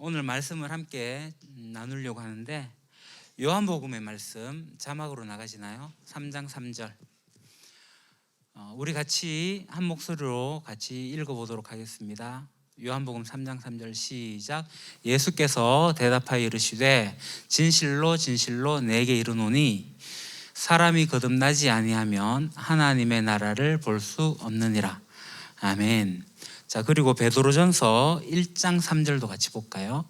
오늘 말씀을 함께 나누려고 하는데 요한복음의 말씀 자막으로 나가시나요? 3장 3절. 우리 같이 한 목소리로 같이 읽어보도록 하겠습니다. 요한복음 3장 3절 시작. 예수께서 대답하여 이르시되 진실로 진실로 내게 이르노니 사람이 거듭나지 아니하면 하나님의 나라를 볼 수 없느니라. 아멘. 자, 그리고 베드로전서 1장 3절도 같이 볼까요?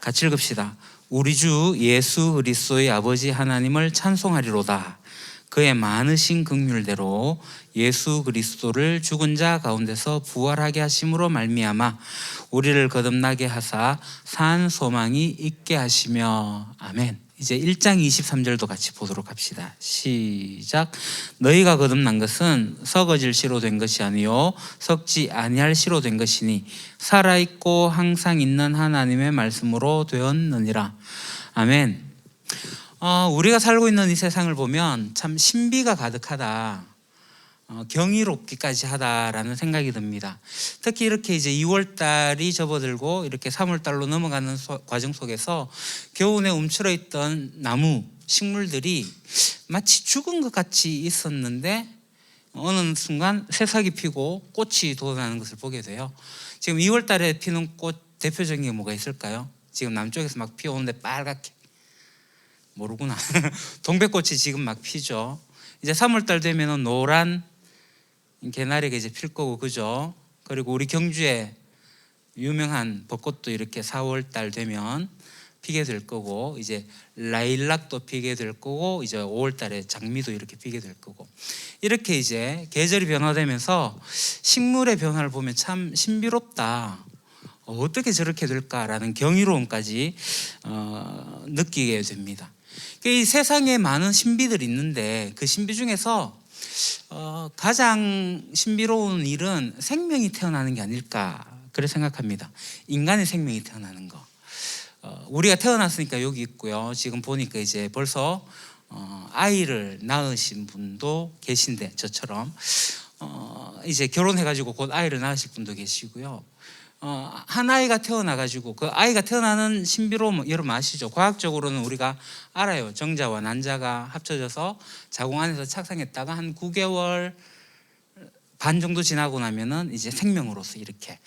같이 읽읍시다. 우리 주 예수 그리스도의 아버지 하나님을 찬송하리로다. 그의 많으신 긍휼대로 예수 그리스도를 죽은 자 가운데서 부활하게 하심으로 말미암아 우리를 거듭나게 하사 산 소망이 있게 하시며. 아멘. 이제 1장 23절도 같이 보도록 합시다. 시작. 너희가 거듭난 것은 썩어질 씨로 된 것이 아니요 썩지 아니할 씨로 된 것이니 살아있고 항상 있는 하나님의 말씀으로 되었느니라. 아멘. 우리가 살고 있는 이 세상을 보면 참 신비가 가득하다, 경이롭기까지 하다라는 생각이 듭니다. 특히 이렇게 이제 2월달이 접어들고 이렇게 3월달로 넘어가는 과정 속에서 겨우내 움츠러 있던 나무, 식물들이 마치 죽은 것 같이 있었는데 어느 순간 새싹이 피고 꽃이 돋아나는 것을 보게 돼요. 지금 2월달에 피는 꽃 대표적인 게 뭐가 있을까요? 지금 남쪽에서 막 피어오는데 빨갛게, 모르구나. 동백꽃이 지금 막 피죠. 이제 3월달 되면은 노란 개나리가 이제 필 거고, 그죠? 그리고 우리 경주에 유명한 벚꽃도 이렇게 4월달 되면 피게 될 거고, 이제 라일락도 피게 될 거고, 이제 5월달에 장미도 이렇게 피게 될 거고, 이렇게 이제 계절이 변화되면서 식물의 변화를 보면 참 신비롭다. 어떻게 저렇게 될까라는 경이로움까지 느끼게 됩니다. 이 세상에 많은 신비들이 있는데 그 신비 중에서 가장 신비로운 일은 생명이 태어나는 게 아닐까 그래 생각합니다. 인간의 생명이 태어나는 거. 우리가 태어났으니까 여기 있고요. 지금 보니까 이제 벌써 아이를 낳으신 분도 계신데, 저처럼 이제 결혼해가지고 곧 아이를 낳으실 분도 계시고요. 한 아이가 태어나가지고 그 아이가 태어나는 신비로움 여러분 아시죠? 과학적으로는 우리가 알아요. 정자와 난자가 합쳐져서 자궁 안에서 착상했다가 한 9개월 반 정도 지나고 나면은 이제 생명으로서 이렇게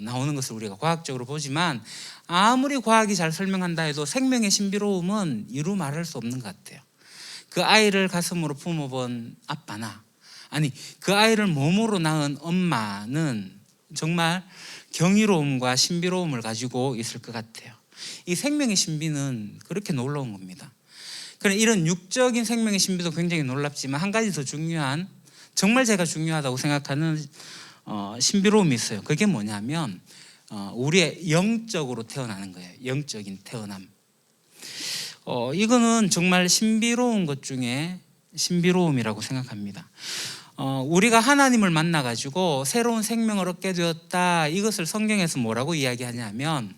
나오는 것을 우리가 과학적으로 보지만, 아무리 과학이 잘 설명한다 해도 생명의 신비로움은 이루 말할 수 없는 것 같아요. 그 아이를 가슴으로 품어본 아빠나, 아니 그 아이를 몸으로 낳은 엄마는 정말 경이로움과 신비로움을 가지고 있을 것 같아요. 이 생명의 신비는 그렇게 놀라운 겁니다. 그래, 이런 육적인 생명의 신비도 굉장히 놀랍지만 한 가지 더 중요한, 정말 제가 중요하다고 생각하는 신비로움이 있어요. 그게 뭐냐면 우리의 영적으로 태어나는 거예요. 영적인 태어남. 이거는 정말 신비로운 것 중에 신비로움이라고 생각합니다. 우리가 하나님을 만나가지고 새로운 생명을 얻게 되었다, 이것을 성경에서 뭐라고 이야기하냐면,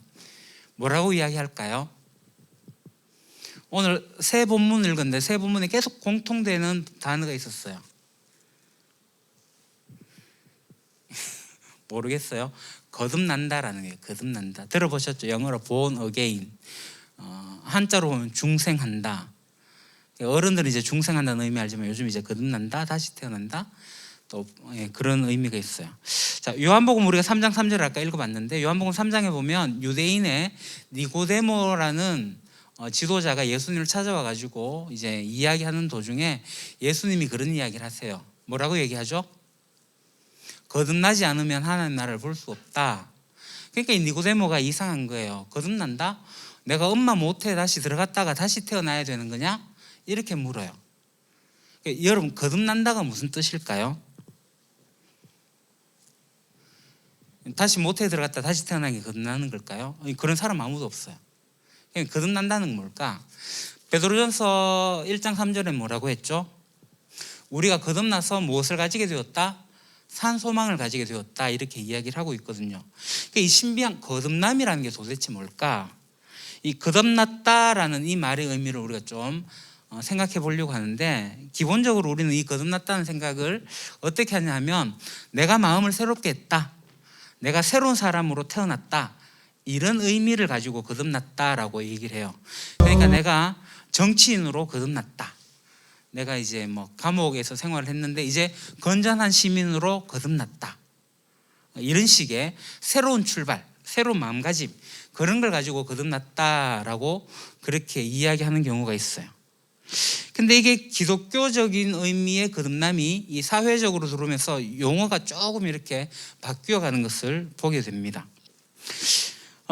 뭐라고 이야기할까요? 오늘 세 본문 읽었는데 세 본문에 계속 공통되는 단어가 있었어요. 모르겠어요. 거듭난다라는 거예요. 거듭난다. 들어보셨죠? 영어로 born again. 한자로 보면 중생한다. 어른들은 이제 중생한다는 의미 알지만 요즘 이제 거듭난다, 다시 태어난다, 또 그런 의미가 있어요. 자, 요한복음 우리가 3장 3절을 아까 읽어봤는데, 요한복음 3장에 보면 유대인의 니고데모라는 지도자가 예수님을 찾아와 가지고 이제 이야기하는 도중에 예수님이 그런 이야기를 하세요. 뭐라고 얘기하죠? 거듭나지 않으면 하나님 나라를 볼 수 없다. 그러니까 이 니고데모가 이상한 거예요. 거듭난다? 내가 엄마 모태에 다시 들어갔다가 다시 태어나야 되는 거냐? 이렇게 물어요. 여러분, 거듭난다가 무슨 뜻일까요? 다시 모태에 들어갔다 다시 태어나는 게 거듭나는 걸까요? 그런 사람 아무도 없어요. 거듭난다는 건 뭘까? 베드로전서 1장 3절에 뭐라고 했죠? 우리가 거듭나서 무엇을 가지게 되었다? 산 소망을 가지게 되었다, 이렇게 이야기를 하고 있거든요. 이 신비한 거듭남이라는 게 도대체 뭘까? 이 거듭났다라는 이 말의 의미를 우리가 좀 생각해 보려고 하는데, 기본적으로 우리는 이 거듭났다는 생각을 어떻게 하냐면, 내가 마음을 새롭게 했다, 내가 새로운 사람으로 태어났다, 이런 의미를 가지고 거듭났다라고 얘기를 해요. 그러니까 내가 정치인으로 거듭났다. 내가 이제 뭐 감옥에서 생활을 했는데 이제 건전한 시민으로 거듭났다. 이런 식의 새로운 출발, 새로운 마음가짐, 그런 걸 가지고 거듭났다라고 그렇게 이야기하는 경우가 있어요. 근데 이게 기독교적인 의미의 거듭남이 이 사회적으로 들어오면서 용어가 조금 이렇게 바뀌어가는 것을 보게 됩니다.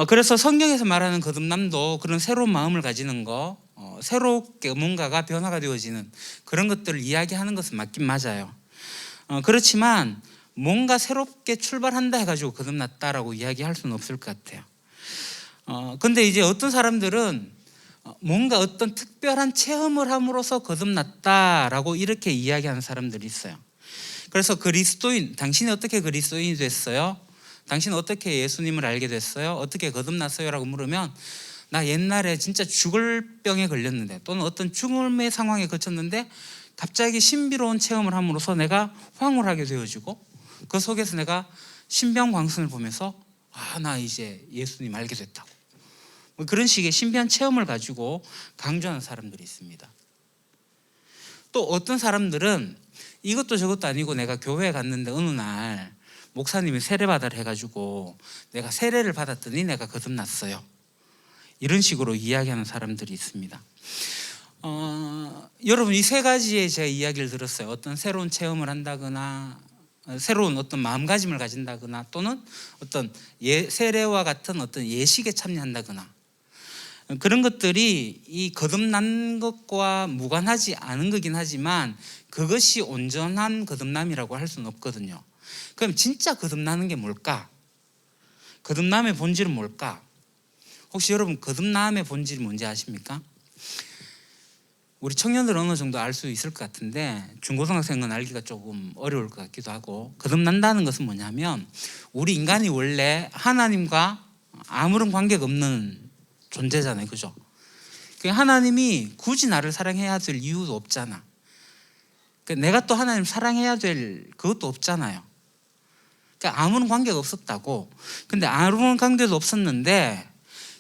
그래서 성경에서 말하는 거듭남도 그런 새로운 마음을 가지는 거, 새롭게 뭔가가 변화가 되어지는 그런 것들을 이야기하는 것은 맞긴 맞아요. 그렇지만 뭔가 새롭게 출발한다 해가지고 거듭났다라고 이야기할 수는 없을 것 같아요. 근데 이제 어떤 사람들은 뭔가 어떤 특별한 체험을 함으로써 거듭났다라고 이렇게 이야기하는 사람들이 있어요. 그래서 그리스도인, 당신이 어떻게 그리스도인이 됐어요? 당신은 어떻게 예수님을 알게 됐어요? 어떻게 거듭났어요? 라고 물으면 나 옛날에 진짜 죽을 병에 걸렸는데 또는 어떤 죽음의 상황에 거쳤는데 갑자기 신비로운 체험을 함으로써 내가 황홀하게 되어지고 그 속에서 내가 신병광선을 보면서 나 이제 예수님 알게 됐다고, 뭐 그런 식의 신비한 체험을 가지고 강조하는 사람들이 있습니다. 또 어떤 사람들은 이것도 저것도 아니고 내가 교회에 갔는데 어느 날 목사님이 세례받으라 해가지고 내가 세례를 받았더니 내가 거듭났어요. 이런 식으로 이야기하는 사람들이 있습니다. 여러분 이 세 가지의 제가 이야기를 들었어요. 어떤 새로운 체험을 한다거나 새로운 어떤 마음가짐을 가진다거나 또는 어떤 세례와 같은 어떤 예식에 참여한다거나 그런 것들이 이 거듭난 것과 무관하지 않은 거긴 하지만 그것이 온전한 거듭남이라고 할 수는 없거든요. 그럼 진짜 거듭나는 게 뭘까? 거듭남의 본질은 뭘까? 혹시 여러분 거듭남의 본질이 뭔지 아십니까? 우리 청년들은 어느 정도 알 수 있을 것 같은데 중고등학생은 알기가 조금 어려울 것 같기도 하고, 거듭난다는 것은 뭐냐면 우리 인간이 원래 하나님과 아무런 관계가 없는 존재잖아요. 그죠? 하나님이 굳이 나를 사랑해야 될 이유도 없잖아. 내가 또 하나님 사랑해야 될 그것도 없잖아요. 그러니까 아무런 관계가 없었다고. 근데 아무런 관계도 없었는데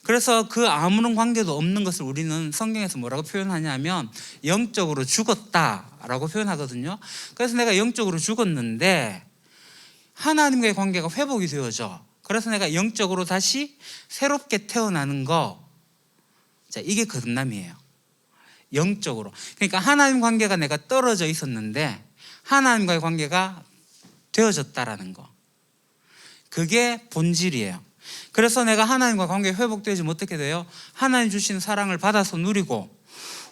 그래서 그 아무런 관계도 없는 것을 우리는 성경에서 뭐라고 표현하냐면 영적으로 죽었다라고 표현하거든요. 그래서 내가 영적으로 죽었는데 하나님과의 관계가 회복이 되어져. 그래서 내가 영적으로 다시 새롭게 태어나는 거, 자, 이게 거듭남이에요. 영적으로. 그러니까 하나님 관계가 내가 떨어져 있었는데 하나님과의 관계가 되어졌다라는 거, 그게 본질이에요. 그래서 내가 하나님과 관계가 회복되어지면 어떻게 돼요? 하나님 주신 사랑을 받아서 누리고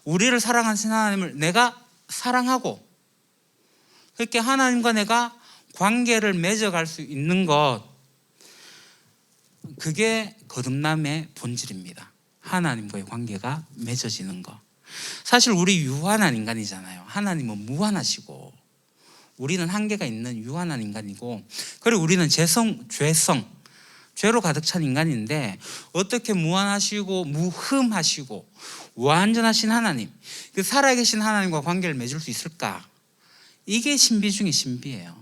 우리를 사랑하신 하나님을 내가 사랑하고, 그렇게 하나님과 내가 관계를 맺어갈 수 있는 것, 그게 거듭남의 본질입니다. 하나님과의 관계가 맺어지는 것. 사실 우리 유한한 인간이잖아요. 하나님은 무한하시고 우리는 한계가 있는 유한한 인간이고, 그리고 우리는 죄로 가득 찬 인간인데 어떻게 무한하시고 무흠하시고 완전하신 하나님, 그 살아계신 하나님과 관계를 맺을 수 있을까? 이게 신비 중에 신비예요.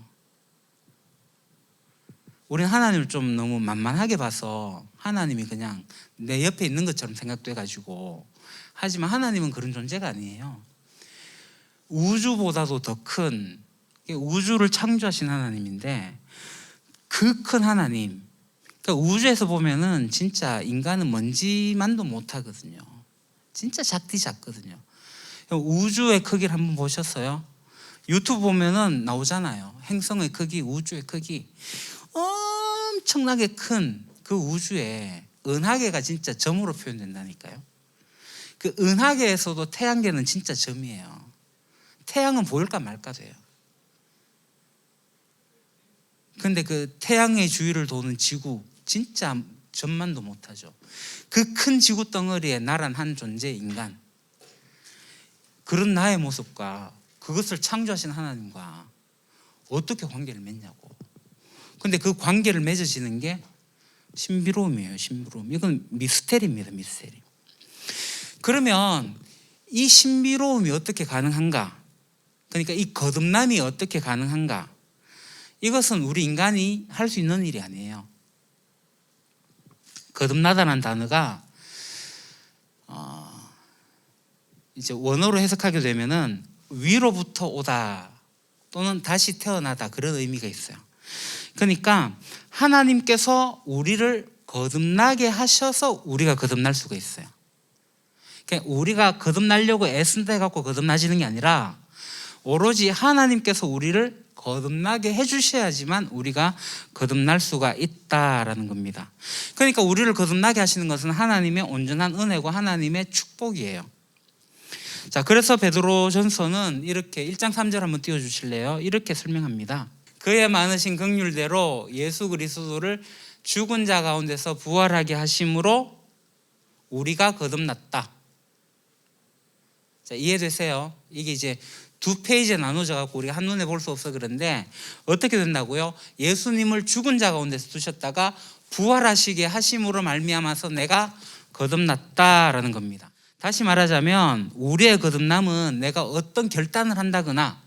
우리는 하나님을 좀 너무 만만하게 봐서 하나님이 그냥 내 옆에 있는 것처럼 생각돼가지고, 하지만 하나님은 그런 존재가 아니에요. 우주보다도 더 큰, 우주를 창조하신 하나님인데 그 큰 하나님, 그러니까 우주에서 보면은 진짜 인간은 먼지만도 못하거든요. 진짜 작거든요. 우주의 크기를 한번 보셨어요? 유튜브 보면은 나오잖아요. 행성의 크기, 우주의 크기, 엄청나게 큰 그 우주에 은하계가 진짜 점으로 표현된다니까요. 그 은하계에서도 태양계는 진짜 점이에요. 태양은 보일까 말까 돼요. 근데 그 태양의 주위를 도는 지구, 진짜 점만도 못하죠. 그 큰 지구 덩어리에 나란 한 존재 인간, 그런 나의 모습과 그것을 창조하신 하나님과 어떻게 관계를 맺냐고. 근데 그 관계를 맺어지는 게 신비로움이에요. 신비로움. 이건 미스테리입니다. 미스테리. 그러면 이 신비로움이 어떻게 가능한가? 그러니까 이 거듭남이 어떻게 가능한가? 이것은 우리 인간이 할 수 있는 일이 아니에요. 거듭나다는 단어가 이제 원어로 해석하게 되면은 위로부터 오다 또는 다시 태어나다 그런 의미가 있어요. 그러니까 하나님께서 우리를 거듭나게 하셔서 우리가 거듭날 수가 있어요. 그러니까 우리가 거듭나려고 애쓴다 해갖고 거듭나지는 게 아니라 오로지 하나님께서 우리를 거듭나게 해주셔야지만 우리가 거듭날 수가 있다라는 겁니다. 그러니까 우리를 거듭나게 하시는 것은 하나님의 온전한 은혜고 하나님의 축복이에요. 자, 그래서 베드로전서는 이렇게 1장 3절 한번 띄워주실래요? 이렇게 설명합니다. 그의 많으신 긍휼대로 예수 그리스도를 죽은 자 가운데서 부활하게 하심으로 우리가 거듭났다. 자, 이해되세요? 이게 이제 두 페이지에 나눠져 갖고 우리가 한눈에 볼 수 없어 그런데 어떻게 된다고요? 예수님을 죽은 자 가운데서 두셨다가 부활하시게 하심으로 말미암아서 내가 거듭났다라는 겁니다. 다시 말하자면 우리의 거듭남은 내가 어떤 결단을 한다거나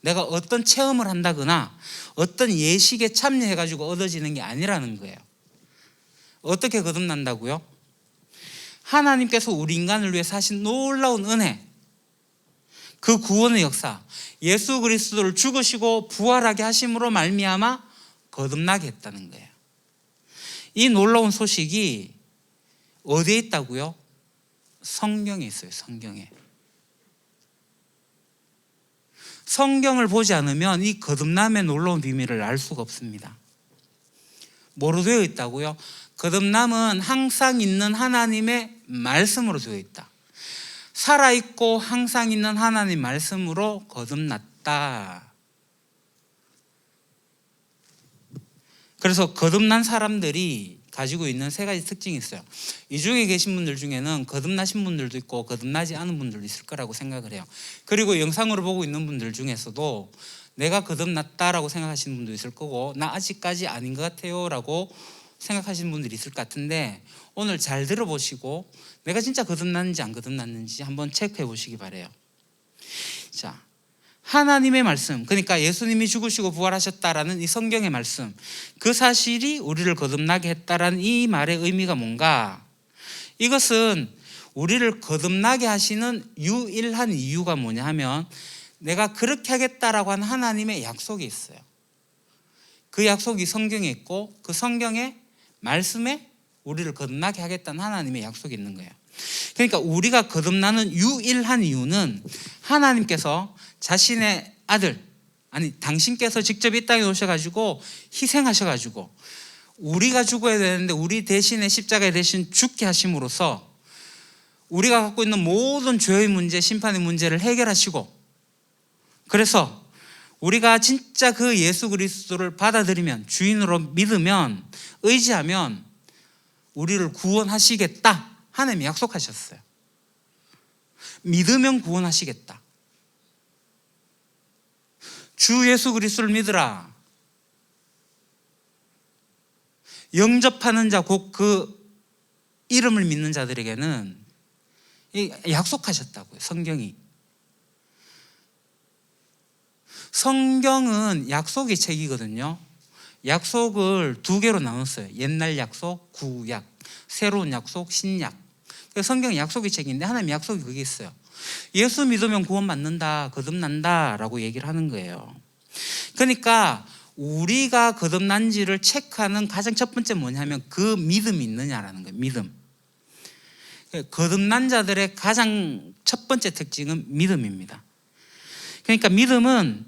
내가 어떤 체험을 한다거나 어떤 예식에 참여해가지고 얻어지는 게 아니라는 거예요. 어떻게 거듭난다고요? 하나님께서 우리 인간을 위해 사신 놀라운 은혜, 그 구원의 역사, 예수 그리스도를 죽으시고 부활하게 하심으로 말미암아 거듭나게 했다는 거예요. 이 놀라운 소식이 어디에 있다고요? 성경에 있어요. 성경에. 성경을 보지 않으면 이 거듭남의 놀라운 비밀을 알 수가 없습니다. 뭐로 되어 있다고요? 거듭남은 항상 있는 하나님의 말씀으로 되어 있다. 살아있고 항상 있는 하나님 말씀으로 거듭났다. 그래서 거듭난 사람들이 가지고 있는 세 가지 특징이 있어요. 이 중에 계신 분들 중에는 거듭나신 분들도 있고 거듭나지 않은 분들도 있을 거라고 생각을 해요. 그리고 영상으로 보고 있는 분들 중에서도 내가 거듭났다라고 생각하시는 분도 있을 거고 나 아직까지 아닌 것 같아요 라고 생각하시는 분들이 있을 것 같은데 오늘 잘 들어보시고 내가 진짜 거듭났는지 안 거듭났는지 한번 체크해 보시기 바래요. 자, 하나님의 말씀, 그러니까 예수님이 죽으시고 부활하셨다라는 이 성경의 말씀, 그 사실이 우리를 거듭나게 했다라는 이 말의 의미가 뭔가? 이것은 우리를 거듭나게 하시는 유일한 이유가 뭐냐 하면 내가 그렇게 하겠다라고 한 하나님의 약속이 있어요. 그 약속이 성경에 있고 그 성경의 말씀에 우리를 거듭나게 하겠다는 하나님의 약속이 있는 거예요. 그러니까 우리가 거듭나는 유일한 이유는 하나님께서 자신의 아들, 아니 당신께서 직접 이 땅에 오셔가지고 희생하셔가지고 우리가 죽어야 되는데 우리 대신에 십자가에 대신 죽게 하심으로써 우리가 갖고 있는 모든 죄의 문제, 심판의 문제를 해결하시고 그래서 우리가 진짜 그 예수 그리스도를 받아들이면 주인으로 믿으면 의지하면 우리를 구원하시겠다 하나님이 약속하셨어요. 믿으면 구원하시겠다. 주 예수 그리스도를 믿으라. 영접하는 자 곧 그 이름을 믿는 자들에게는 약속하셨다고요. 성경이. 성경은 약속의 책이거든요. 약속을 두 개로 나눴어요. 옛날 약속, 구약, 새로운 약속, 신약. 성경은 약속의 책인데 하나님 약속이 그게 있어요. 예수 믿으면 구원받는다, 거듭난다 라고 얘기를 하는 거예요. 그러니까 우리가 거듭난지를 체크하는 가장 첫 번째 뭐냐면 그 믿음이 있느냐라는 거예요. 믿음. 거듭난 자들의 가장 첫 번째 특징은 믿음입니다. 그러니까 믿음은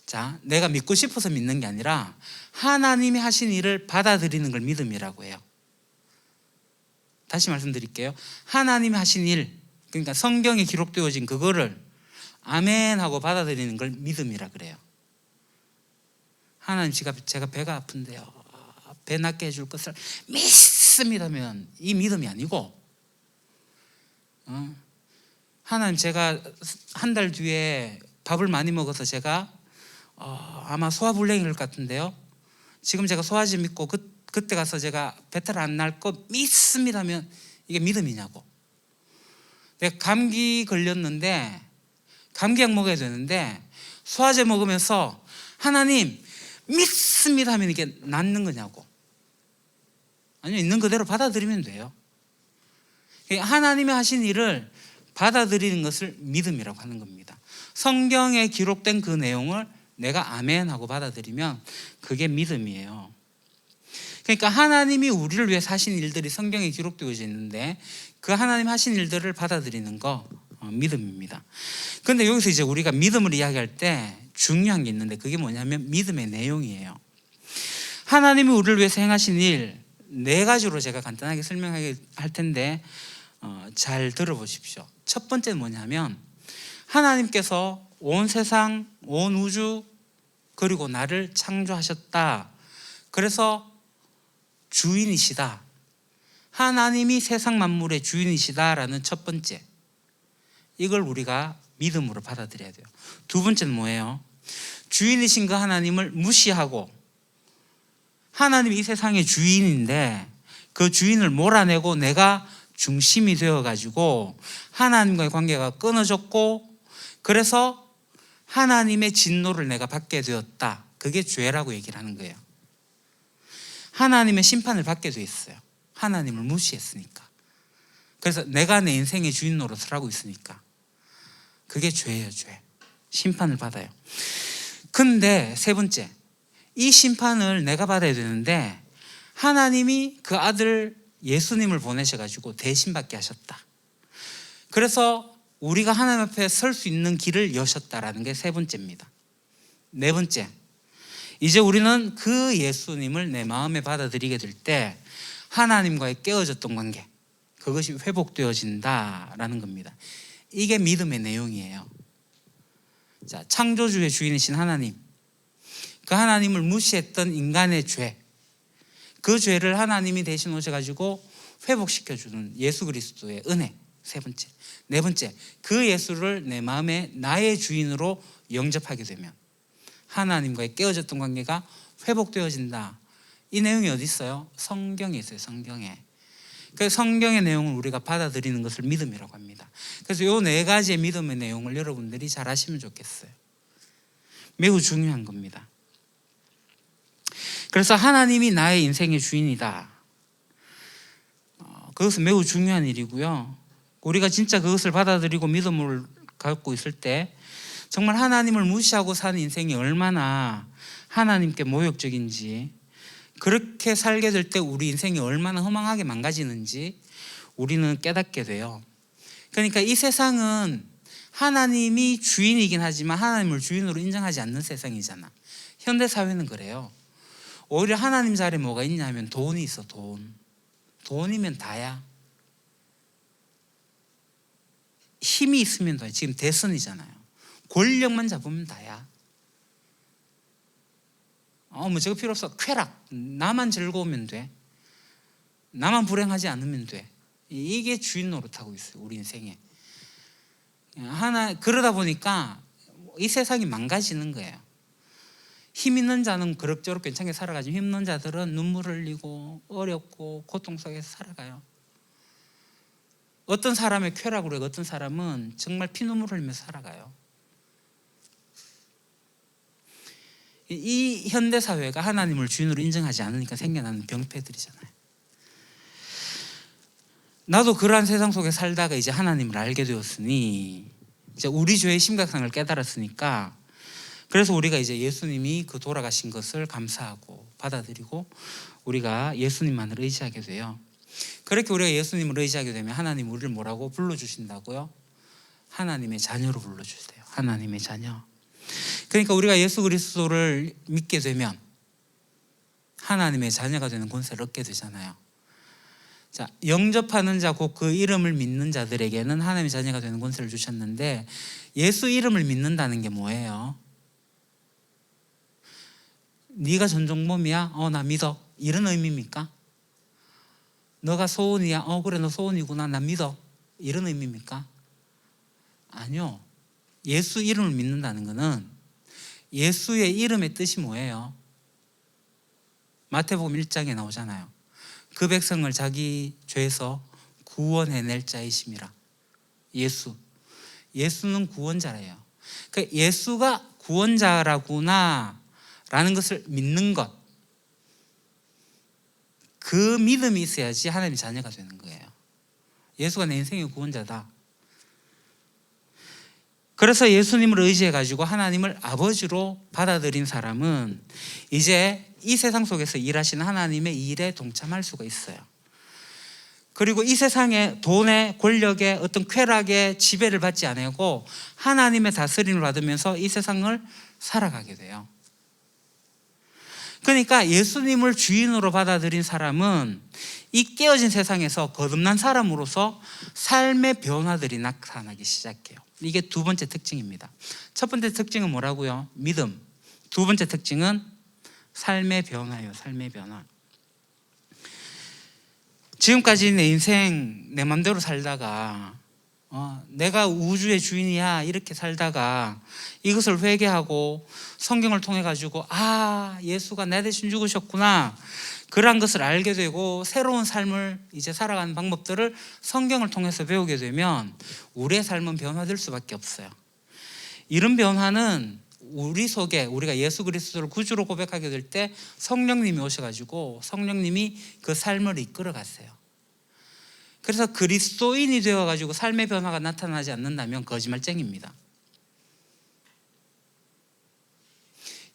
자, 내가 믿고 싶어서 믿는 게 아니라 하나님이 하신 일을 받아들이는 걸 믿음이라고 해요. 다시 말씀드릴게요. 하나님이 하신 일, 그러니까 성경에 기록되어진 그거를 아멘 하고 받아들이는 걸 믿음이라 그래요. 하나님 제가 배가 아픈데요. 배 낫게 해줄 것을 믿습니다면 이 믿음이 아니고 하나님 제가 한 달 뒤에 밥을 많이 먹어서 제가 아마 소화불량일 것 같은데요. 지금 제가 소화제 믿고 그때 가서 제가 배탈 안 날 거 믿습니다면 이게 믿음이냐고. 내가 감기 걸렸는데 감기약 먹어야 되는데 소화제 먹으면서 하나님 믿습니다 하면 이게 낫는 거냐고. 아니요, 있는 그대로 받아들이면 돼요. 하나님이 하신 일을 받아들이는 것을 믿음이라고 하는 겁니다. 성경에 기록된 그 내용을 내가 아멘 하고 받아들이면 그게 믿음이에요. 그러니까 하나님이 우리를 위해 하신 일들이 성경에 기록되어져 있는데 그 하나님 하신 일들을 받아들이는 거 믿음입니다. 그런데 여기서 이제 우리가 믿음을 이야기할 때 중요한 게 있는데 그게 뭐냐면 믿음의 내용이에요. 하나님이 우리를 위해서 행하신 일 4가지로 제가 간단하게 설명할 텐데 잘 들어보십시오. 첫 번째는 뭐냐면 하나님께서 온 세상, 온 우주 그리고 나를 창조하셨다. 그래서 주인이시다. 하나님이 세상 만물의 주인이시다라는 첫 번째, 이걸 우리가 믿음으로 받아들여야 돼요. 두 번째는 뭐예요? 주인이신 그 하나님을 무시하고 하나님이 이 세상의 주인인데 그 주인을 몰아내고 내가 중심이 되어가지고 하나님과의 관계가 끊어졌고 그래서 하나님의 진노를 내가 받게 되었다. 그게 죄라고 얘기를 하는 거예요. 하나님의 심판을 받게 돼 있어요. 하나님을 무시했으니까. 그래서 내가 내 인생의 주인 노릇을 하고 있으니까. 그게 죄예요, 죄. 심판을 받아요. 근데 세 번째, 이 심판을 내가 받아야 되는데 하나님이 그 아들 예수님을 보내셔가지고 대신 받게 하셨다. 그래서 우리가 하나님 앞에 설 수 있는 길을 여셨다라는 게 세 번째입니다. 네 번째, 이제 우리는 그 예수님을 내 마음에 받아들이게 될 때 하나님과의 깨어졌던 관계, 그것이 회복되어진다라는 겁니다. 이게 믿음의 내용이에요. 자, 창조주의 주인이신 하나님, 그 하나님을 무시했던 인간의 죄, 그 죄를 하나님이 대신 오셔가지고 회복시켜주는 예수 그리스도의 은혜, 세 번째. 네 번째, 그 예수를 내 마음에 나의 주인으로 영접하게 되면 하나님과의 깨어졌던 관계가 회복되어진다. 이 내용이 어디 있어요? 성경에 있어요, 성경에. 그래서 성경의 내용을 우리가 받아들이는 것을 믿음이라고 합니다. 그래서 이 4가지의 믿음의 내용을 여러분들이 잘 아시면 좋겠어요. 매우 중요한 겁니다. 그래서 하나님이 나의 인생의 주인이다. 그것은 매우 중요한 일이고요. 우리가 진짜 그것을 받아들이고 믿음을 갖고 있을 때 정말 하나님을 무시하고 사는 인생이 얼마나 하나님께 모욕적인지, 그렇게 살게 될 때 우리 인생이 얼마나 허망하게 망가지는지 우리는 깨닫게 돼요. 그러니까 이 세상은 하나님이 주인이긴 하지만 하나님을 주인으로 인정하지 않는 세상이잖아. 현대사회는 그래요. 오히려 하나님 자리에 뭐가 있냐면 돈이 있어. 돈이면 다야. 힘이 있으면 다야. 지금 대선이잖아요. 권력만 잡으면 다야. 뭐 저거 필요 없어. 쾌락. 나만 즐거우면 돼. 나만 불행하지 않으면 돼. 이게 주인 노릇하고 있어요, 우리 인생에. 그러다 보니까 이 세상이 망가지는 거예요. 힘 있는 자는 그럭저럭 괜찮게 살아가지만 힘 없는 자들은 눈물을 흘리고 어렵고 고통 속에서 살아가요. 어떤 사람의 쾌락으로 어떤 사람은 정말 피눈물을 흘리면서 살아가요. 이 현대사회가 하나님을 주인으로 인정하지 않으니까 생겨나는 병폐들이잖아요. 나도 그러한 세상 속에 살다가 이제 하나님을 알게 되었으니 이제 우리 죄의 심각성을 깨달았으니까, 그래서 우리가 이제 예수님이 그 돌아가신 것을 감사하고 받아들이고 우리가 예수님만을 의지하게 돼요. 그렇게 우리가 예수님을 의지하게 되면 하나님 우리를 뭐라고 불러주신다고요? 하나님의 자녀로 불러주세요. 하나님의 자녀. 그러니까 우리가 예수 그리스도를 믿게 되면 하나님의 자녀가 되는 권세를 얻게 되잖아요. 자, 영접하는 자, 곧 그 이름을 믿는 자들에게는 하나님의 자녀가 되는 권세를 주셨는데, 예수 이름을 믿는다는 게 뭐예요? 네가 전종범이야? 나 믿어. 이런 의미입니까? 너가 소원이야? 그래, 너 소원이구나. 나 믿어. 이런 의미입니까? 아니요. 예수 이름을 믿는다는 것은 예수의 이름의 뜻이 뭐예요? 마태복음 1장에 나오잖아요. 그 백성을 자기 죄에서 구원해낼 자이심이라. 예수는 구원자래요. 그러니까 예수가 구원자라구나 라는 것을 믿는 것, 그 믿음이 있어야지 하나님의 자녀가 되는 거예요. 예수가 내 인생의 구원자다. 그래서 예수님을 의지해가지고 하나님을 아버지로 받아들인 사람은 이제 이 세상 속에서 일하시는 하나님의 일에 동참할 수가 있어요. 그리고 이 세상의 돈의 권력의 어떤 쾌락의 지배를 받지 않고 하나님의 다스림을 받으면서 이 세상을 살아가게 돼요. 그러니까 예수님을 주인으로 받아들인 사람은 이 깨어진 세상에서 거듭난 사람으로서 삶의 변화들이 나타나기 시작해요. 이게 두 번째 특징입니다. 첫 번째 특징은 뭐라고요? 믿음. 두 번째 특징은 삶의 변화예요. 삶의 변화. 지금까지 내 인생 내 맘대로 살다가 내가 우주의 주인이야 이렇게 살다가 이것을 회개하고 성경을 통해 가지고 예수가 내 대신 죽으셨구나 그러한 것을 알게 되고 새로운 삶을 이제 살아가는 방법들을 성경을 통해서 배우게 되면 우리의 삶은 변화될 수밖에 없어요. 이런 변화는 우리 속에 우리가 예수 그리스도를 구주로 고백하게 될 때 성령님이 오셔가지고 성령님이 그 삶을 이끌어 갔어요. 그래서 그리스도인이 되어가지고 삶의 변화가 나타나지 않는다면 거짓말쟁이입니다.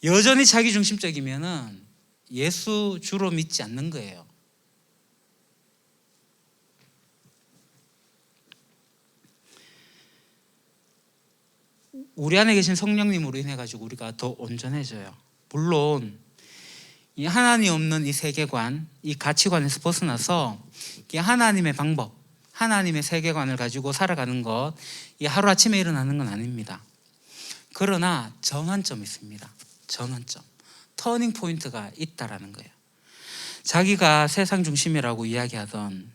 여전히 자기중심적이면은 예수 주로 믿지 않는 거예요. 우리 안에 계신 성령님으로 인해 가지고 우리가 더 온전해져요. 물론 이 하나님 없는 이 세계관, 이 가치관에서 벗어나서 이 하나님의 방법, 하나님의 세계관을 가지고 살아가는 것, 이 하루아침에 일어나는 건 아닙니다. 그러나 전환점이 있습니다. 전환점, 터닝 포인트가 있다라는 거예요. 자기가 세상 중심이라고 이야기하던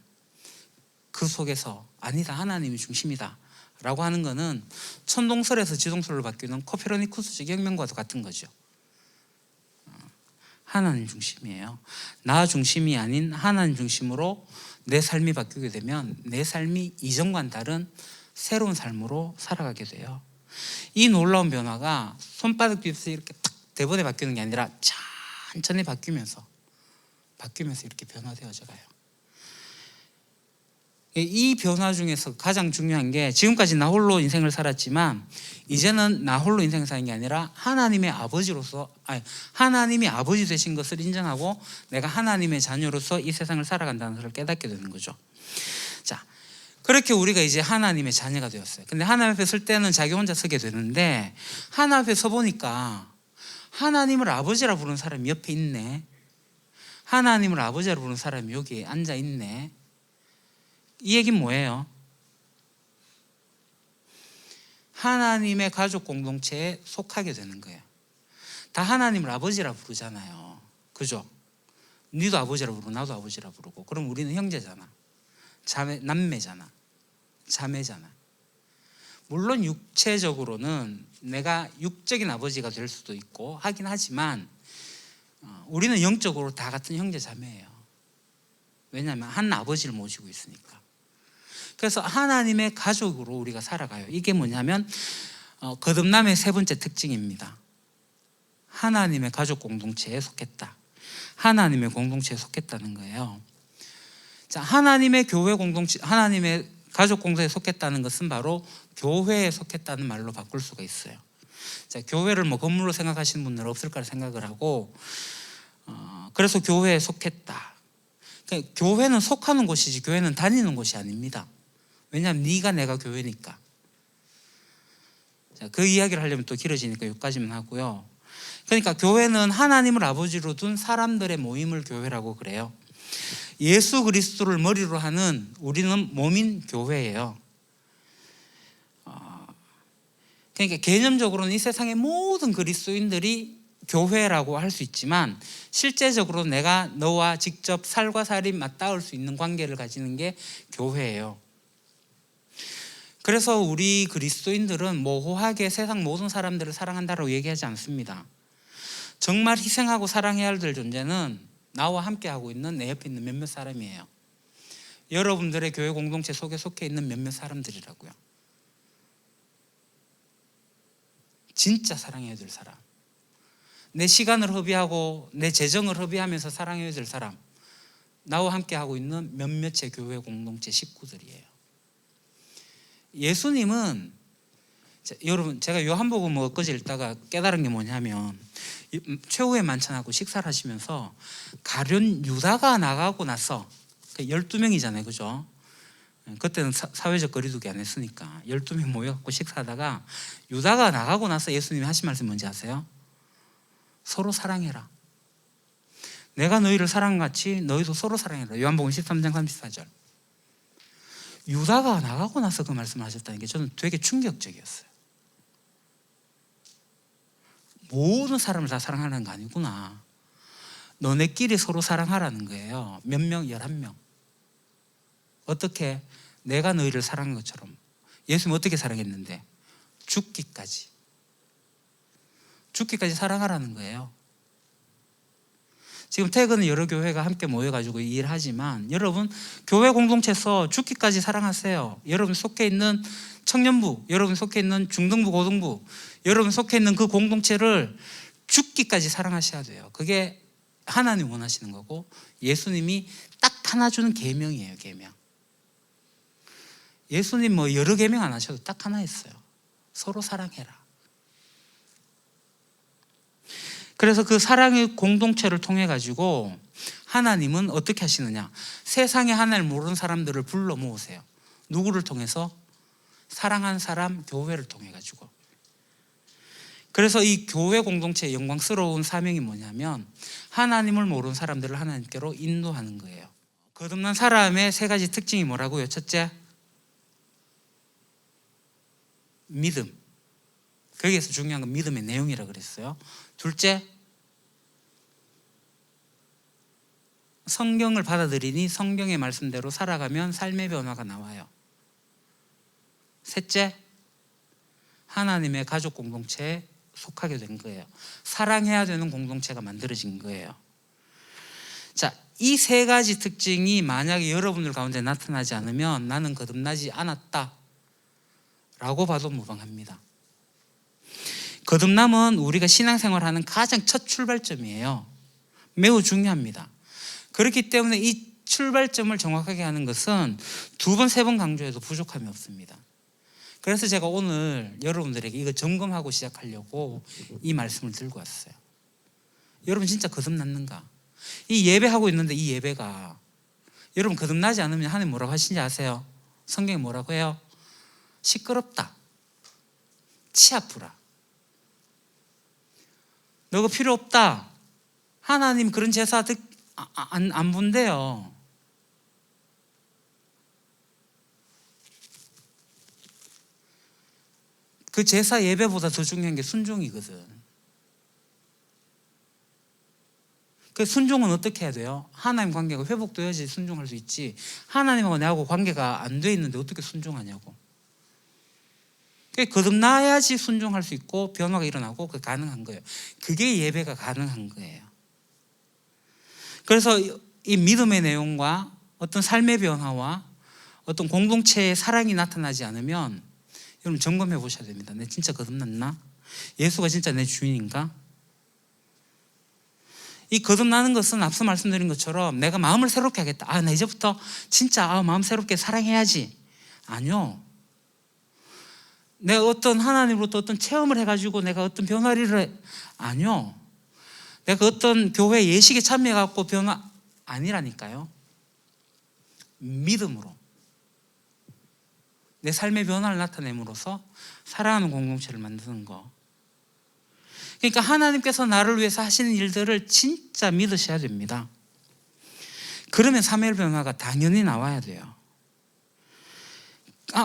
그 속에서 아니다, 하나님이 중심이다 라고 하는 거는 천동설에서 지동설로 바뀌는 코페르니쿠스적 혁명과도 같은 거죠. 하나님 중심이에요. 나 중심이 아닌 하나님 중심으로 내 삶이 바뀌게 되면 내 삶이 이전과는 다른 새로운 삶으로 살아가게 돼요. 이 놀라운 변화가 손바닥 뒤에서 이렇게 탁 대번에 바뀌는 게 아니라 천천히 바뀌면서 이렇게 변화되어져 가요. 이 변화 중에서 가장 중요한 게 지금까지 나 홀로 인생을 살았지만 이제는 나 홀로 인생을 사는 게 아니라 하나님의 아버지로서 하나님이 아버지 되신 것을 인정하고 내가 하나님의 자녀로서 이 세상을 살아간다는 것을 깨닫게 되는 거죠. 자, 그렇게 우리가 이제 하나님의 자녀가 되었어요. 근데 하나님 앞에 설 때는 자기 혼자 서게 되는데 하나님 앞에 서 보니까 하나님을 아버지라 부르는 사람이 옆에 있네. 하나님을 아버지라 부르는 사람이 여기에 앉아 있네. 이 얘기는 뭐예요? 하나님의 가족 공동체에 속하게 되는 거예요. 다 하나님을 아버지라 부르잖아요. 그죠? 니도 아버지라 부르고 나도 아버지라 부르고 그럼 우리는 형제잖아. 남매잖아. 자매잖아. 물론 육체적으로는 내가 육적인 아버지가 될 수도 있고 하긴 하지만 우리는 영적으로 다 같은 형제 자매예요. 왜냐하면 한 아버지를 모시고 있으니까. 그래서 하나님의 가족으로 우리가 살아가요. 이게 뭐냐면 거듭남의 세 번째 특징입니다. 하나님의 가족 공동체에 속했다. 하나님의 공동체에 속했다는 거예요. 자, 하나님의 교회 공동체, 하나님의 가족 공동체에 속했다는 것은 바로 교회에 속했다는 말로 바꿀 수가 있어요. 자, 교회를 뭐 건물로 생각하시는 분들은 없을까 생각을 하고 그래서 교회에 속했다. 그러니까 교회는 속하는 곳이지 교회는 다니는 곳이 아닙니다. 왜냐하면 네가 내가 교회니까. 자, 그 이야기를 하려면 또 길어지니까 여기까지만 하고요. 그러니까 교회는 하나님을 아버지로 둔 사람들의 모임을 교회라고 그래요. 예수 그리스도를 머리로 하는 우리는 몸인 교회예요. 그러니까 개념적으로는 이 세상의 모든 그리스도인들이 교회라고 할 수 있지만 실제적으로 내가 너와 직접 살과 살이 맞닿을 수 있는 관계를 가지는 게 교회예요. 그래서 우리 그리스도인들은 모호하게 세상 모든 사람들을 사랑한다고 얘기하지 않습니다. 정말 희생하고 사랑해야 될 존재는 나와 함께하고 있는 내 옆에 있는 몇몇 사람이에요. 여러분들의 교회 공동체 속에 속해 있는 몇몇 사람들이라고요. 진짜 사랑해야 될 사람, 내 시간을 허비하고 내 재정을 허비하면서 사랑해야 될 사람, 나와 함께 하고 있는 몇몇의 교회 공동체 식구들이에요. 예수님은 여러분, 제가 요한복음 엊그제 읽다가 깨달은 게 뭐냐면 최후의 만찬하고 식사를 하시면서 가룟 유다가 나가고 나서 12명이잖아요, 그죠? 그때는 사회적 거리두기 안 했으니까 12명 모여갖고 식사하다가 유다가 나가고 나서 예수님이 하신 말씀이 뭔지 아세요? 서로 사랑해라. 내가 너희를 사랑같이 너희도 서로 사랑해라. 요한복음 13장 34절. 유다가 나가고 나서 그 말씀을 하셨다는 게 저는 되게 충격적이었어요. 모든 사람을 다 사랑하는 거 아니구나. 너네끼리 서로 사랑하라는 거예요. 몇 명? 11명. 어떻게? 내가 너희를 사랑한 것처럼. 예수님 어떻게 사랑했는데? 죽기까지. 죽기까지 사랑하라는 거예요. 지금 태근은 여러 교회가 함께 모여가지고 일하지만 여러분 교회 공동체에서 죽기까지 사랑하세요. 여러분 속해 있는 청년부, 여러분 속해 있는 중등부, 고등부, 여러분 속해 있는 그 공동체를 죽기까지 사랑하셔야 돼요. 그게 하나님 원하시는 거고 예수님이 딱 하나 주는 계명이에요. 계명. 예수님 뭐 여러 계명 안 하셔도 딱 하나 했어요. 서로 사랑해라. 그래서 그 사랑의 공동체를 통해 가지고 하나님은 어떻게 하시느냐? 세상에 하나님을 모르는 사람들을 불러 모으세요. 누구를 통해서? 사랑한 사람 교회를 통해 가지고. 그래서 이 교회 공동체의 영광스러운 사명이 뭐냐면 하나님을 모르는 사람들을 하나님께로 인도하는 거예요. 거듭난 사람의 세 가지 특징이 뭐라고요? 첫째, 믿음. 거기에서 중요한 건 믿음의 내용이라고 그랬어요. 둘째, 성경을 받아들이니 성경의 말씀대로 살아가면 삶의 변화가 나와요. 셋째, 하나님의 가족 공동체에 속하게 된 거예요. 사랑해야 되는 공동체가 만들어진 거예요. 자, 이 세 가지 특징이 만약에 여러분들 가운데 나타나지 않으면 나는 거듭나지 않았다 라고 봐도 무방합니다. 거듭남은 우리가 신앙생활하는 가장 첫 출발점이에요. 매우 중요합니다. 그렇기 때문에 이 출발점을 정확하게 하는 것은 두 번, 세 번 강조해도 부족함이 없습니다. 그래서 제가 오늘 여러분들에게 이거 점검하고 시작하려고 이 말씀을 들고 왔어요. 여러분 진짜 거듭났는가? 이 예배하고 있는데 이 예배가 여러분 거듭나지 않으면 하나님 뭐라고 하시는지 아세요? 성경이 뭐라고 해요? 시끄럽다. 치 아프라. 너가 필요 없다. 하나님 그런 제사 안 본대요. 그 제사 예배보다 더 중요한 게 순종이거든. 그 순종은 어떻게 해야 돼요? 하나님 관계가 회복되어야지 순종할 수 있지. 하나님하고 내하고 관계가 안 돼 있는데 어떻게 순종하냐고. 거듭나야지 순종할 수 있고 변화가 일어나고 그게 가능한 거예요. 그게 예배가 가능한 거예요. 그래서 이 믿음의 내용과 어떤 삶의 변화와 어떤 공동체의 사랑이 나타나지 않으면 여러분 점검해 보셔야 됩니다. 내 진짜 거듭났나? 예수가 진짜 내 주인인가? 이 거듭나는 것은 앞서 말씀드린 것처럼 내가 마음을 새롭게 하겠다. 나 이제부터 진짜 마음 새롭게 사랑해야지. 아니요. 내가 어떤 하나님으로부터 어떤 체험을 해가지고 내가 어떤 변화를 아니요. 내가 어떤 교회 예식에 참여해갖고 변화 아니라니까요. 믿음으로 내 삶의 변화를 나타냄으로써 사랑하는 공동체를 만드는 거. 그러니까 하나님께서 나를 위해서 하시는 일들을 진짜 믿으셔야 됩니다. 그러면 삶의 변화가 당연히 나와야 돼요.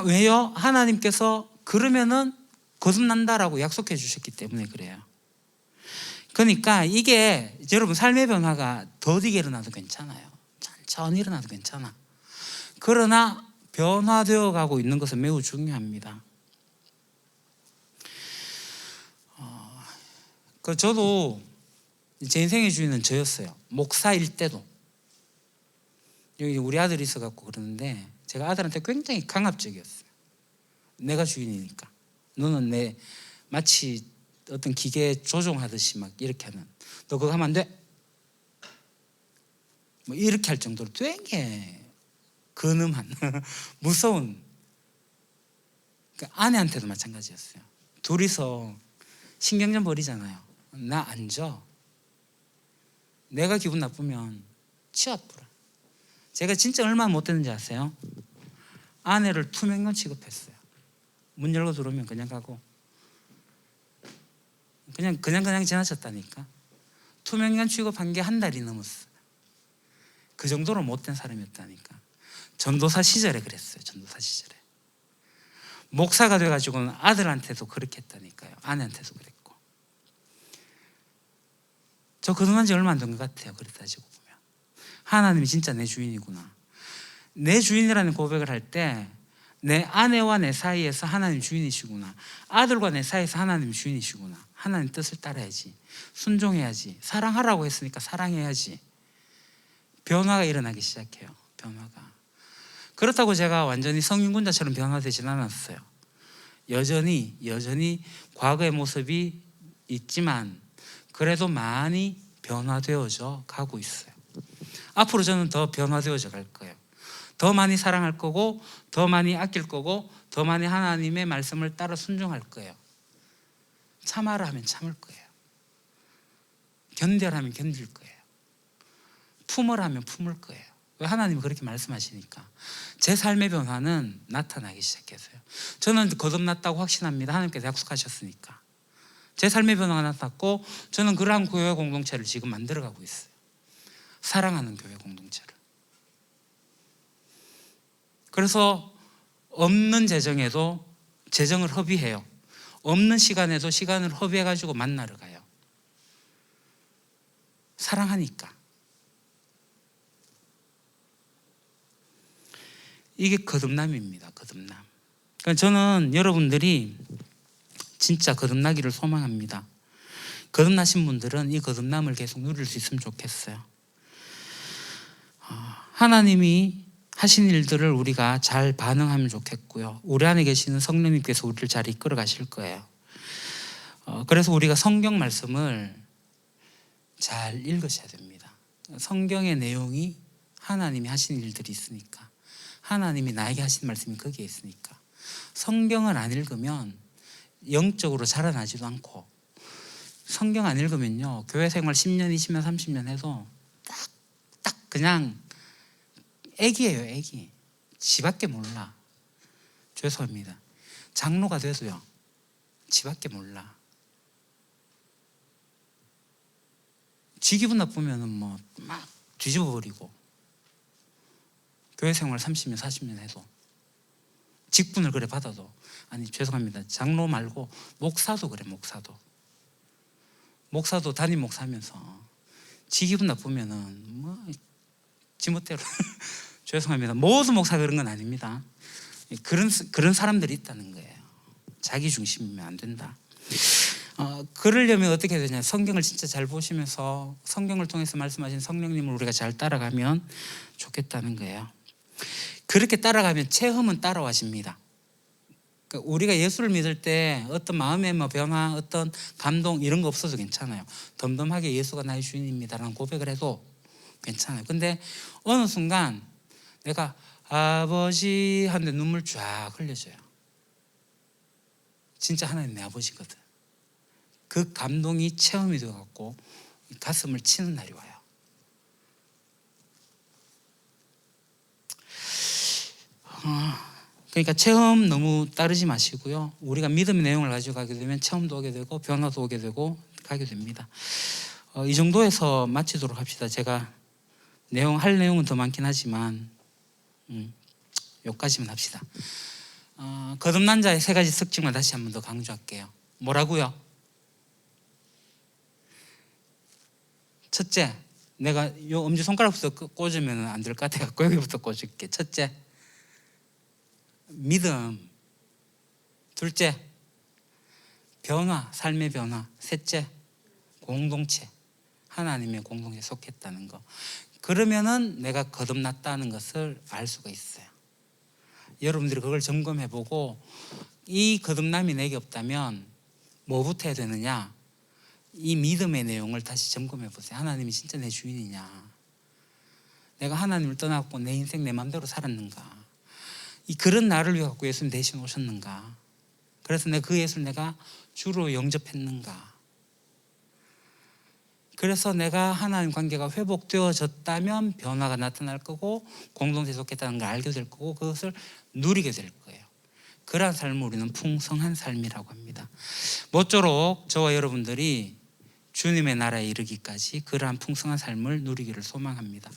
왜요? 하나님께서 그러면은 거듭난다라고 약속해 주셨기 때문에 그래요. 그러니까 이게 여러분 삶의 변화가 더디게 일어나도 괜찮아요. 천천히 일어나도 괜찮아. 그러나 변화되어 가고 있는 것은 매우 중요합니다. 저도 제 인생의 주인은 저였어요. 목사일 때도. 여기 우리 아들이 있어갖고 그러는데 제가 아들한테 굉장히 강압적이었어요. 내가 주인이니까. 너는 내 마치 어떤 기계 조종하듯이 막 이렇게 하는. 너 그거 하면 안 돼. 뭐 이렇게 할 정도로 되게 근엄한 무서운, 그 아내한테도 마찬가지였어요. 둘이서 신경전 벌이잖아요. 나 안 줘. 내가 기분 나쁘면 치아 뿌려. 제가 진짜 얼마나 못됐는지 아세요? 아내를 투명견 취급했어요. 문 열고 들어오면 그냥 가고 그냥 지나쳤다니까. 투명견 취급한 게 한 달이 넘었어요. 그 정도로 못된 사람이었다니까. 전도사 시절에 그랬어요. 전도사 시절에. 목사가 돼가지고는 아들한테도 그렇게 했다니까요. 아내한테도 그랬고. 저 그동안 지 얼마 안 된 것 같아요. 그래 따지고 보면. 하나님이 진짜 내 주인이구나. 내 주인이라는 고백을 할 때 내 아내와 내 사이에서 하나님 주인이시구나. 아들과 내 사이에서 하나님 주인이시구나. 하나님 뜻을 따라야지. 순종해야지. 사랑하라고 했으니까 사랑해야지. 변화가 일어나기 시작해요. 변화가. 그렇다고 제가 완전히 성인군자처럼 변화되진 않았어요. 여전히 과거의 모습이 있지만 그래도 많이 변화되어져 가고 있어요. 앞으로 저는 더 변화되어져 갈 거예요. 더 많이 사랑할 거고, 더 많이 아낄 거고, 더 많이 하나님의 말씀을 따라 순종할 거예요. 참아라 하면 참을 거예요. 견뎌라 하면 견딜 거예요. 품으라 하면 품을 거예요. 왜? 하나님이 그렇게 말씀하시니까. 제 삶의 변화는 나타나기 시작했어요. 저는 거듭났다고 확신합니다. 하나님께서 약속하셨으니까. 제 삶의 변화가 나타났고, 저는 그러한 교회 공동체를 지금 만들어가고 있어요. 사랑하는 교회 공동체를. 그래서 없는 재정에도 재정을 허비해요. 없는 시간에도 시간을 허비해가지고 만나러 가요. 사랑하니까. 이게 거듭남입니다. 거듭남. 그러니까 저는 여러분들이 진짜 거듭나기를 소망합니다. 거듭나신 분들은 이 거듭남을 계속 누릴 수 있으면 좋겠어요. 하나님이 하신 일들을 우리가 잘 반응하면 좋겠고요. 우리 안에 계시는 성령님께서 우리를 잘 이끌어 가실 거예요. 그래서 우리가 성경 말씀을 잘 읽으셔야 됩니다. 성경의 내용이 하나님이 하신 일들이 있으니까, 하나님이 나에게 하신 말씀이 거기에 있으니까. 성경을 안 읽으면 영적으로 자라나지도 않고, 성경 안 읽으면요, 교회 생활 10년, 20년, 30년 해도 딱 그냥 애기예요. 애기. 지밖에 몰라. 죄송합니다. 장로가 돼도요, 지밖에 몰라. 지 기분 나쁘면은 뭐 막 뒤집어 버리고, 교회 생활 30년 40년 해도, 직분을 그래 받아도, 아니 죄송합니다, 장로 말고 목사도 그래. 목사도 담임 목사 하면서 지 기분 나쁘면은 뭐 지멋대로 죄송합니다. 모든 목사가 그런 건 아닙니다. 그런 사람들이 있다는 거예요. 자기 중심이면 안 된다. 그러려면 어떻게 해야 되냐? 성경을 진짜 잘 보시면서 성경을 통해서 말씀하신 성령님을 우리가 잘 따라가면 좋겠다는 거예요. 그렇게 따라가면 체험은 따라와집니다. 우리가 예수를 믿을 때 어떤 마음의 변화, 어떤 감동 이런 거 없어도 괜찮아요. 덤덤하게 예수가 나의 주인입니다라는 고백을 해도 괜찮아요. 근데 어느 순간 내가 아버지 하는데 눈물 쫙 흘려져요. 진짜 하나님 내 아버지거든. 그 감동이 체험이 되어갖고 가슴을 치는 날이 와요. 그러니까 체험 너무 따르지 마시고요. 우리가 믿음의 내용을 가지고 가게 되면 체험도 오게 되고 변화도 오게 되고 가게 됩니다. 이 정도에서 마치도록 합시다. 제가 할 내용은 더 많긴 하지만 여기까지만 합시다. 거듭난 자의 3가지 특징을 다시 한 번 더 강조할게요. 뭐라고요? 첫째, 내가 요 엄지손가락부터 꽂으면 안 될 것 같아요. 여기부터 꽂을게. 첫째, 믿음. 둘째, 변화, 삶의 변화. 셋째, 공동체. 하나님의 공동체에 속했다는 거. 그러면은 내가 거듭났다는 것을 알 수가 있어요. 여러분들이 그걸 점검해보고 이 거듭남이 내게 없다면 뭐부터 해야 되느냐? 이 믿음의 내용을 다시 점검해보세요. 하나님이 진짜 내 주인이냐? 내가 하나님을 떠나고 내 인생 내 마음대로 살았는가? 이 그런 나를 위해 갖고 예수님 대신 오셨는가? 그래서 내가 그 예수를 내가 주로 영접했는가? 그래서 내가 하나님 관계가 회복되어졌다면 변화가 나타날 거고 공동체에 속했다는 걸 알게 될 거고 그것을 누리게 될 거예요. 그러한 삶을 우리는 풍성한 삶이라고 합니다. 모쪼록 저와 여러분들이 주님의 나라에 이르기까지 그러한 풍성한 삶을 누리기를 소망합니다.